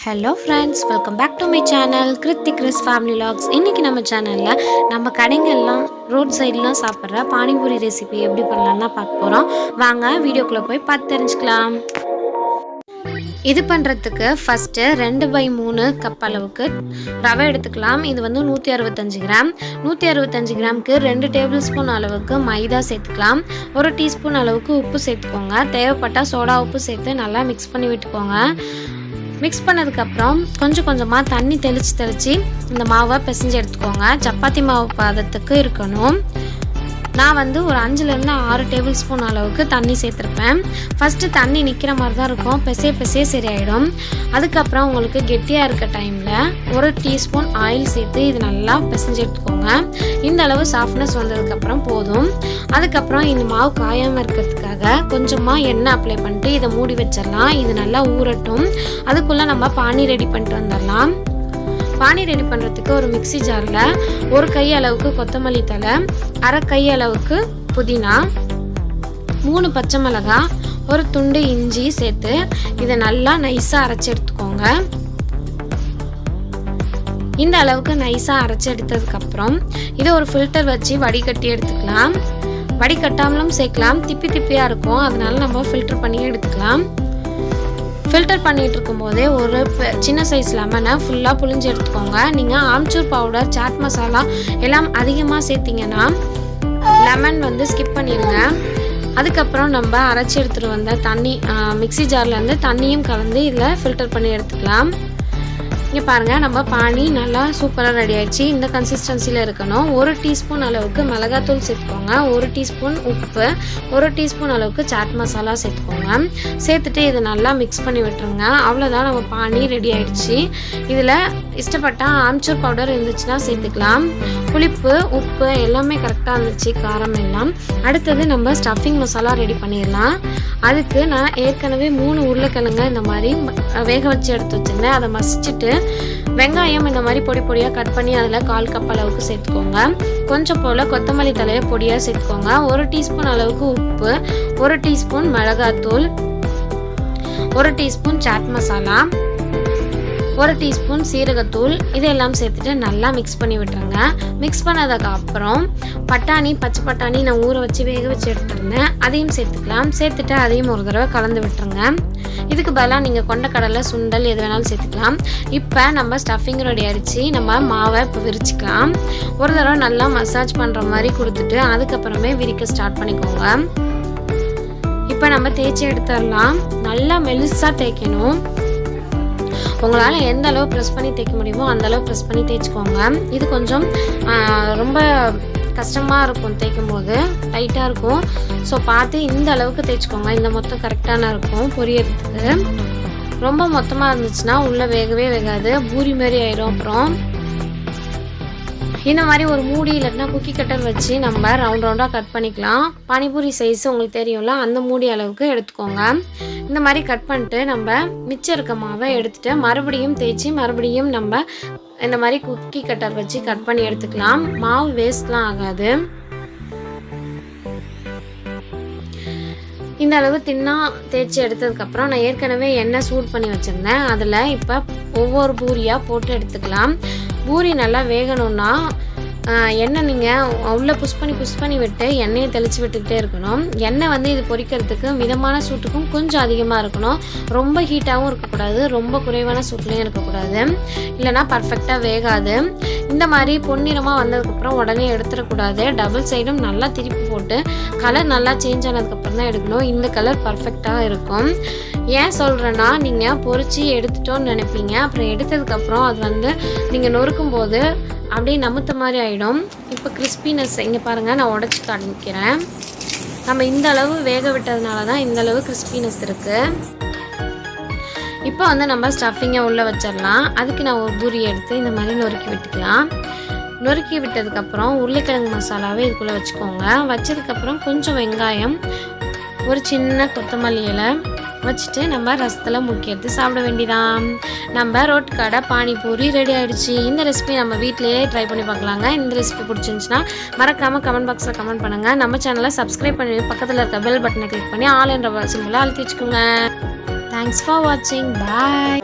Hello friends, welcome back to my channel Krithikrish family vlogs. இன்னைக்கு நம்ம சேனல்ல நம்ம கடைங்கெல்லாம் ரோட் சைடுலாம் சாப்பிடுற பானி பூரி ரெசிபி எப்படி பண்ணலாம்னு பார்க்க போறோம். வாங்க வீடியோக்குள்ள போய் பார்த்து தெரிஞ்சுக்கலாம். இது பண்றதுக்கு ஃபர்ஸ்ட் 2/3 கப் அளவுக்கு ரவை எடுத்துக்கலாம். இது வந்து 165 கிராம். 165 கிராமுக்கு 2 டேபிள் ஸ்பூன் அளவுக்கு மைதா சேர்த்துக்கலாம். 1 டீஸ்பூன் அளவுக்கு உப்பு சேர்த்துக்கோங்க. தேவைப்பட்டா சோடா உப்பு சேர்த்து நல்லா மிக்ஸ் பண்ணி விட்டுக்கோங்க. மிக்ஸ் பண்ணதுக்கப்புறம் கொஞ்சமாக தண்ணி தெளித்து இந்த மாவை பிசைஞ்சு எடுத்துக்கோங்க. சப்பாத்தி மாவு பதத்துக்கு இருக்கணும். நான் வந்து ஒரு 5லேருந்து 6 டேபிள் ஸ்பூன் அளவுக்கு தண்ணி சேர்த்துருப்பேன். ஃபஸ்ட்டு தண்ணி நிற்கிற மாதிரி தான் இருக்கும், பிசைய சரியாயிடும். அதுக்கப்புறம் உங்களுக்கு கெட்டியாக இருக்க டைமில் 1 டீஸ்பூன் ஆயில் சேர்த்து இது நல்லா பிசைஞ்சு எடுத்துக்கோங்க. இந்த அளவு சாஃப்ட்னஸ் வந்ததுக்கப்புறம் போதும். அதுக்கப்புறம் இந்த மாவு காயாமல் இருக்கிறதுக்காக கொஞ்சமாக எண்ணெய் அப்ளை பண்ணிட்டு இதை மூடி வச்சிடலாம். இது நல்லா ஊறட்டும். அதுக்குள்ளே நம்ம பானி ரெடி பண்ணிட்டு வந்துடலாம். பானி ரெடி பண்ணுறதுக்கு ஒரு மிக்ஸி ஜாரில் 1 கை அளவுக்கு கொத்தமல்லி தழை, 1/2 கை அளவுக்கு புதினா, 3 பச்சை மிளகாய், 1 துண்டு இஞ்சி சேர்த்து இதை நல்லா நைஸாக அரைச்சி எடுத்துக்கோங்க. இந்த அளவுக்கு நைஸாக அரைச்சி எடுத்ததுக்கப்புறம் இதை ஒரு ஃபில்டர் வச்சு வடிகட்டி எடுத்துக்கலாம். வடிகட்டாமலும் சேர்க்கலாம், திப்பியாக இருக்கும், அதனால நம்ம ஃபில்டர் பண்ணி எடுத்துக்கலாம். ஃபில்டர் பண்ணிகிட்டு இருக்கும்போதே ஒரு சின்ன சைஸ் லெமனை ஃபுல்லாக புழிஞ்சு எடுத்துக்கோங்க. நீங்கள் ஆம்ச்சூர் பவுடர், சாட் மசாலா எல்லாம் அதிகமாக சேர்த்திங்கன்னா லெமன் வந்து ஸ்கிப் பண்ணிடுங்க. அதுக்கப்புறம் நம்ம அரைச்சி எடுத்துகிட்டு வந்த தண்ணி மிக்ஸி ஜார்லேருந்து தண்ணியும் கலந்து இதில் ஃபில்டர் பண்ணி எடுத்துக்கலாம். இங்கே பாருங்கள், நம்ம பானி நல்லா சூப்பராக ரெடி ஆகிடுச்சு. இந்த கன்சிஸ்டன்சியில் இருக்கணும். 1 டீஸ்பூன் அளவுக்கு மிளகாத்தூள் சேர்த்துக்கோங்க. 1 டீஸ்பூன் உப்பு, 1 டீஸ்பூன் அளவுக்கு சாட் மசாலா சேர்த்துக்கோங்க. சேர்த்துட்டு இதை நல்லா மிக்ஸ் பண்ணி விட்டுருங்க. அவ்வளோதான், நம்ம பானி ரெடி ஆகிடுச்சு. இதில் இஷ்டப்பட்டால் ஆம்ச்சூர் பவுடர் இருந்துச்சுன்னா சேர்த்துக்கலாம். புளிப்பு, உப்பு எல்லாமே கரெக்டாக இருந்துச்சு, காரம் எல்லாம். அடுத்தது நம்ம ஸ்டஃபிங் மசாலா ரெடி பண்ணிடலாம். அதுக்கு நான் ஏற்கனவே 3 உருளைக்கிழங்கு இந்த மாதிரி வேக வச்சு எடுத்து வச்சுருந்தேன். அதை மசிச்சுட்டு வெங்காயம் இந்த மாதிரி பொடியாக கட் பண்ணி அதில் 1/4 கப் அளவுக்கு சேர்த்துக்கோங்க. கொஞ்சம் போல் கொத்தமல்லி தழையை பொடியாக சேர்த்துக்கோங்க. 1 டீஸ்பூன் அளவுக்கு உப்பு, 1 டீஸ்பூன் மிளகாத்தூள், 1 டீஸ்பூன் சாட் மசாலா, 1 டீஸ்பூன் சீரகத்தூள், இதெல்லாம் சேர்த்துட்டு நல்லா மிக்ஸ் பண்ணி விட்டுருங்க. மிக்ஸ் பண்ணதுக்கப்புறம் பச்சை பட்டாணி நான் ஊற வச்சு வேக வச்சு எடுத்துருந்தேன், அதையும் சேர்த்துக்கலாம். சேர்த்துட்டு அதையும் ஒரு தடவை கலந்து விட்டுருங்க. இதுக்கு பதிலாக நீங்கள் கொண்டக்கடலை, சுண்டல் எது வேணாலும் சேர்த்துக்கலாம். இப்போ நம்ம ஸ்டஃபிங் ரெடி ஆகிடுச்சு. நம்ம மாவை இப்போ விரிச்சிக்கலாம். ஒரு தடவை நல்லா மசாஜ் பண்ணுற மாதிரி கொடுத்துட்டு அதுக்கப்புறமே விரிக்க ஸ்டார்ட் பண்ணிக்கோங்க. இப்போ நம்ம தேய்ச்சி எடுத்துடலாம். நல்லா மெலிசாக தேய்க்கணும். உங்களால் எந்த அளவு ப்ரெஸ் பண்ணி தேய்க்க முடியுமோ அந்த அளவு ப்ரெஸ் பண்ணி தேய்ச்சிக்கோங்க. இது கொஞ்சம் ரொம்ப கஷ்டமாக இருக்கும், தேய்க்கும் போது டைட்டாக இருக்கும். ஸோ பார்த்து இந்த அளவுக்கு தேய்ச்சிக்கோங்க. இந்த மொத்தம் கரெக்டான இருக்கும் பொரியறதுக்கு. ரொம்ப மொத்தமாக இருந்துச்சுன்னா உள்ளே வேகவே வேகாது, பூரி மாதிரி ஆயிடும். அப்புறம் இந்த மாதிரி ஒரு மூடி இல்லைன்னா குக்கி கட்டர் வச்சு நம்ம ரவுண்டாக கட் பண்ணிக்கலாம். பானிபூரி சைஸ் உங்களுக்கு தெரியும்ல, அந்த மூடி அளவுக்கு எடுத்துக்கோங்க. இந்த மாதிரி கட் பண்ணிட்டு நம்ம மிச்சம் இருக்க மாவை எடுத்துகிட்டு மறுபடியும் தேய்ச்சி மறுபடியும் நம்ம இந்த மாதிரி குக்கி கட்டர் வச்சு கட் பண்ணி எடுத்துக்கலாம். மாவு வேஸ்ட்லாம் ஆகாது. இந்த அளவு தின்னா தேய்ச்சி எடுத்ததுக்கப்புறம் நான் ஏற்கனவே எண்ணெய் சூட் பண்ணி வச்சுருந்தேன். அதில் இப்போ ஒவ்வொரு பூரியாக போட்டு எடுத்துக்கலாம். பூரி நல்லா வேகணும்னா எண்ணெய் நீங்கள் உள்ளே புஷ் பண்ணி விட்டு எண்ணெயை தெளித்து விட்டுக்கிட்டே இருக்கணும். எண்ணெய் வந்து இது பொரிக்கிறதுக்கு மிதமான சூட்டுக்கும் கொஞ்சம் அதிகமாக இருக்கணும். ரொம்ப ஹீட்டாகவும் இருக்கக்கூடாது, ரொம்ப குறைவான சூட்லேயும் இருக்கக்கூடாது, இல்லைனா பர்ஃபெக்டாக வேகாது. இந்த மாதிரி பொன்னிறமாக வந்ததுக்கப்புறம் உடனே எடுத்துடக்கூடாது. டபுள் சைடும் நல்லா திருப்பி போட்டு கலர் நல்லா சேஞ்ச் ஆனதுக்கப்புறம் தான் எடுக்கணும். இந்த கலர் பர்ஃபெக்டாக இருக்கும். ஏன் சொல்கிறேன்னா, நீங்கள் பொரிச்சு எடுத்துட்டோன்னு நினைப்பீங்க, அப்புறம் எடுத்ததுக்கப்புறம் அது வந்து நீங்கள் நொறுக்கும் போது அப்படியே நமுத்த மாதிரி ஆகிடும். இப்போ கிறிஸ்பினஸ் இங்கே பாருங்கள், நான் உடச்சி காமிக்கிறேன். நம்ம இந்த அளவு வேக விட்டதுனால தான் இந்த அளவு கிறிஸ்பினஸ் இருக்குது. இப்போ வந்து நம்ம ஸ்டஃபிங்கை உள்ளே வச்சிடலாம். அதுக்கு நான் ஒரு பூரி எடுத்து இந்த மாதிரி நொறுக்கி விட்டுக்கலாம். நொறுக்கி விட்டதுக்கப்புறம் உருளைக்கிழங்கு மசாலாவை இதுக்குள்ளே வச்சுக்கோங்க. வச்சதுக்கப்புறம் கொஞ்சம் வெங்காயம், ஒரு சின்ன கொத்தமல்லி இலை வச்சுட்டு நம்ம ரசத்தில் முக்கி எடுத்து சாப்பிட வேண்டியதான். நம்ம ரோட் கடை பானிபூரி ரெடி ஆகிடுச்சு. இந்த ரெசிபி நம்ம வீட்டிலேயே ட்ரை பண்ணி பார்க்கலாங்க. இந்த ரெசிபி பிடிச்சிருந்துச்சுன்னா மறக்காமல் கமெண்ட் பாக்ஸில் கமெண்ட் பண்ணுங்கள். நம்ம சேனலை சப்ஸ்கிரைப் பண்ணி பக்கத்தில் இருக்க பெல் பட்டனை கிளிக் பண்ணி ஆல் என்ற சிம்பிளை அழுத்தி வச்சுக்கோங்க. தேங்க்ஸ் ஃபார் வாட்சிங். பாய்.